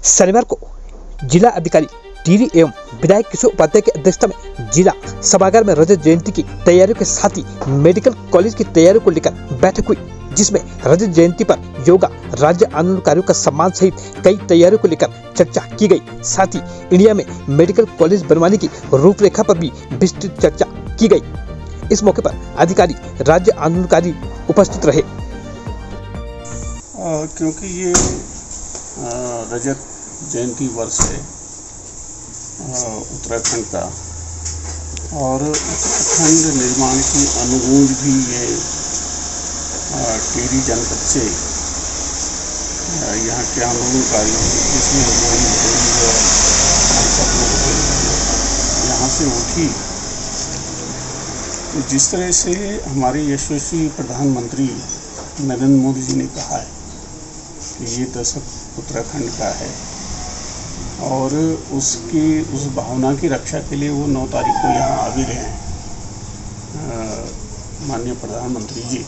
शनिवार को जिला अधिकारी टीडी एवं विधायक किशोर उपाध्याय की अध्यक्षता में जिला सभागार में रजत जयंती की तैयारियों के साथ ही मेडिकल कॉलेज की तैयारियों को लेकर बैठक हुई, जिसमें रजत जयंती पर योगा, राज्य आंदोलनकारियों का सम्मान सहित कई तैयारियों को लेकर चर्चा की गई। साथ ही इंडिया में मेडिकल कॉलेज बनवाने की रूपरेखा पर भी विस्तृत चर्चा की गई। इस मौके पर अधिकारी, राज्य आंदोलनकारी उपस्थित रहे। क्योंकि ये रजत जयंती वर्ष है उत्तराखंड का, और उत्तराखंड निर्माण की अनुगूंज भी ये टिहरी जनपद से यहाँ के आंदोलनकारियों जिसमें यहाँ से उठी। तो जिस तरह से हमारे यशस्वी प्रधानमंत्री नरेंद्र मोदी जी ने कहा है कि ये दशक उत्तराखंड का है, और उस भावना की रक्षा के लिए वो 9 तारीख को यहाँ आ भी रहे हैं माननीय प्रधानमंत्री जी।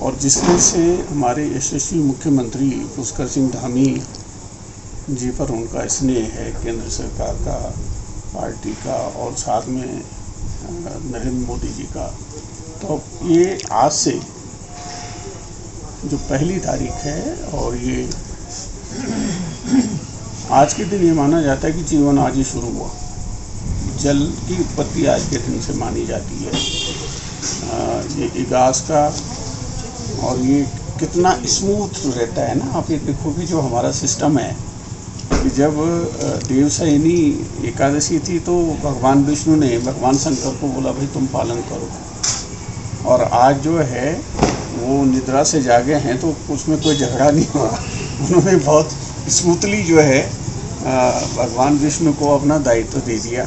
और जिस तरह से हमारे यशस्वी मुख्यमंत्री पुष्कर सिंह धामी जी पर उनका स्नेह है केंद्र सरकार का, पार्टी का, और साथ में नरेंद्र मोदी जी का, तो ये आज से जो 1 तारीख है, और ये आज के दिन ये माना जाता है कि जीवन आज ही शुरू हुआ। जल की उत्पत्ति आज के दिन से मानी जाती है। ये इगास का, और ये कितना स्मूथ रहता है ना। आप ये देखो कि जो हमारा सिस्टम है कि जब देवशयनी एकादशी थी तो भगवान विष्णु ने भगवान शंकर को बोला भाई तुम पालन करो, और आज जो है वो निद्रा से जागे हैं तो उसमें कोई झगड़ा नहीं हुआ। उन्होंने बहुत स्मूथली जो है भगवान विष्णु को अपना दायित्व दे दिया।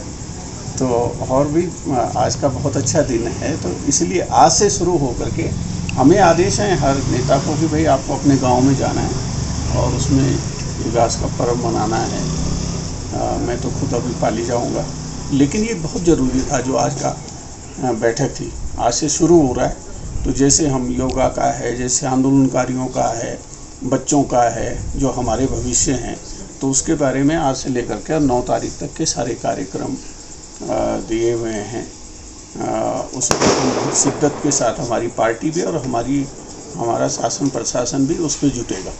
तो और भी आज का बहुत अच्छा दिन है, तो इसलिए आज से शुरू होकर के हमें आदेश हैं हर नेता को कि भाई आपको अपने गांव में जाना है और उसमें विकास का पर्व मनाना है। मैं तो खुद अभी पाली जाऊंगा, लेकिन ये बहुत ज़रूरी था जो आज का बैठक थी। आज से शुरू हो रहा है, तो जैसे हम योगा का है, जैसे आंदोलनकारियों का है, बच्चों का है, जो हमारे भविष्य हैं, तो उसके बारे में आज से लेकर के 9 तारीख तक के सारे कार्यक्रम दिए हुए हैं। उसमें बहुत शिद्दत के साथ हमारी पार्टी भी और हमारा शासन प्रशासन भी उस पर जुटेगा।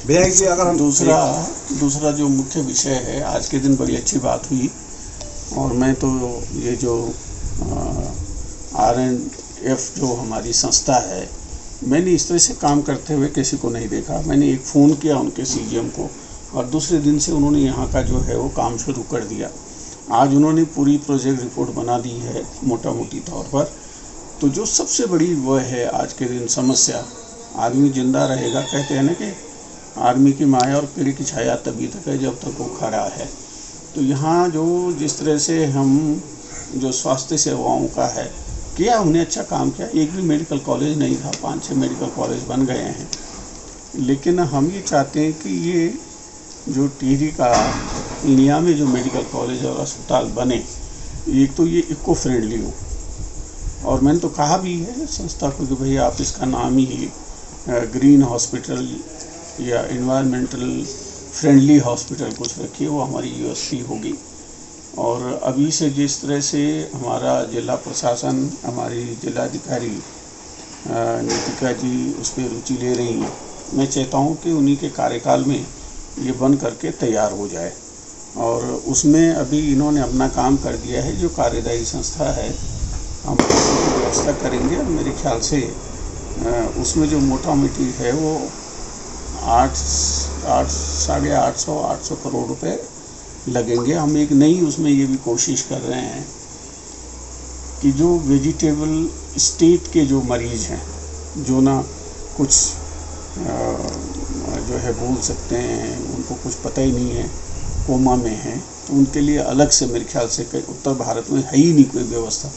विधायक जी, अगर हम दूसरा जो मुख्य विषय है, आज के दिन बड़ी अच्छी बात हुई, और मैं तो ये जो RNF जो हमारी संस्था है, मैंने इस तरह से काम करते हुए किसी को नहीं देखा। मैंने एक फ़ोन किया उनके CGM को, और दूसरे दिन से उन्होंने यहाँ का जो है वो काम शुरू कर दिया। आज उन्होंने पूरी प्रोजेक्ट रिपोर्ट बना दी है मोटा मोटी तौर पर। तो जो सबसे बड़ी वो है आज के दिन समस्या, आदमी जिंदा रहेगा, कहते हैं ना कि आदमी की माया और पेड़ की छाया तभी तक है जब तक वो खड़ा है। तो यहाँ जो जिस तरह से हम जो स्वास्थ्य सेवाओं का है किया, उन्हें अच्छा काम किया। एक भी मेडिकल कॉलेज नहीं था, 5-6 मेडिकल कॉलेज बन गए हैं। लेकिन हम ये चाहते हैं कि ये जो टिहरी का इंडिया में जो मेडिकल कॉलेज और अस्पताल बने, एक तो ये इको फ्रेंडली हो। और मैंने तो कहा भी है संस्था को कि भाई आप इसका नाम ही ग्रीन हॉस्पिटल या इन्वायरमेंटल फ्रेंडली हॉस्पिटल कुछ रखिए, वो हमारी USP होगी। और अभी से जिस तरह से हमारा जिला प्रशासन, हमारी जिलाधिकारी नीतिका जी उस पर रुचि ले रही हैं, मैं चाहता हूँ कि उन्हीं के कार्यकाल में ये बन करके तैयार हो जाए। और उसमें अभी इन्होंने अपना काम कर दिया है, जो कार्यदायी संस्था है, हम व्यवस्था करेंगे। और मेरे ख्याल से उसमें जो मोटा मोटी है वो 800 करोड़ रुपए लगेंगे। हम एक नई उसमें ये भी कोशिश कर रहे हैं कि जो वेजिटेबल स्टेट के जो मरीज़ हैं, जो ना कुछ जो है बोल सकते हैं, उनको कुछ पता ही नहीं है, कोमा में हैं, तो उनके लिए अलग से मेरे ख्याल से उत्तर भारत में है ही नहीं कोई व्यवस्था,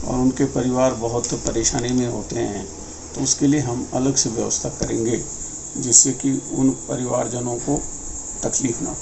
और उनके परिवार बहुत परेशानी में होते हैं। तो उसके लिए हम अलग से व्यवस्था करेंगे, जिससे कि उन परिवारजनों को तकलीफ ना हो।